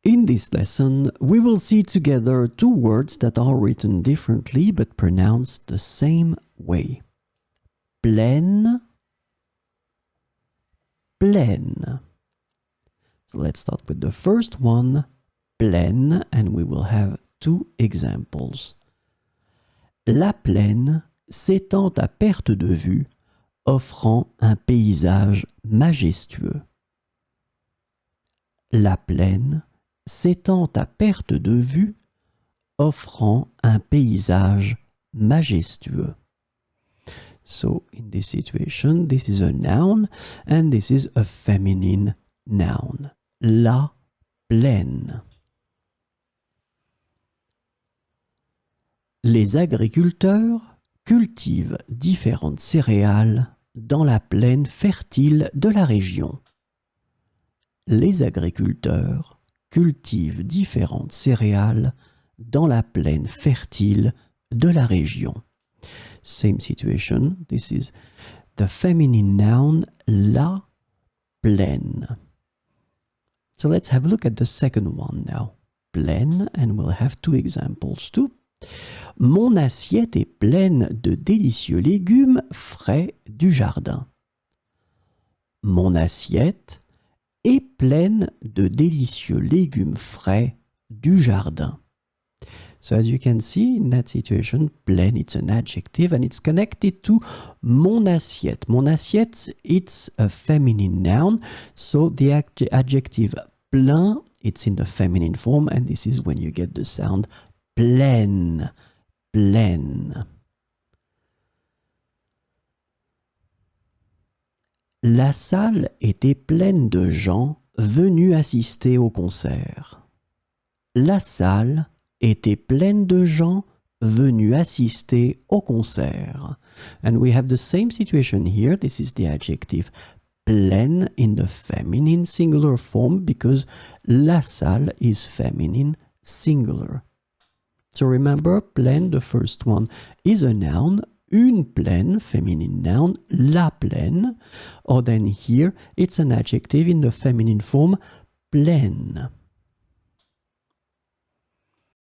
In this lesson, we will see together two words that are written differently but pronounced the same way. Pleine, pleine. So let's start with the first one, pleine, and we will have two examples. La plaine s'étend à perte de vue, offrant un paysage majestueux. La plaine s'étend à perte de vue, offrant un paysage majestueux. So, in this situation, this is a noun, and this is a feminine noun. La plaine. Les agriculteurs cultivent différentes céréales dans la plaine fertile de la région. Les agriculteurs cultivent différentes céréales dans la plaine fertile de la région. Same situation, this is the feminine noun la plaine. So let's have a look at the second one now. Plaine, and we'll have two examples too. Mon assiette est pleine de délicieux légumes frais du jardin. Mon assiette est pleine de délicieux légumes frais du jardin. So as you can see, in that situation, pleine, it's an adjective and it's connected to mon assiette. Mon assiette, it's a feminine noun, so the adjective plein, it's in the feminine form, and this is when you get the sound pleine, pleine. La salle était pleine de gens venus assister au concert. La salle était pleine de gens venus assister au concert. And we have the same situation here. This is the adjective pleine in the feminine singular form because la salle is feminine singular. So remember, pleine, the first one, is a noun. Une plaine, feminine noun, la plaine, or then here it's an adjective in the feminine form, pleine.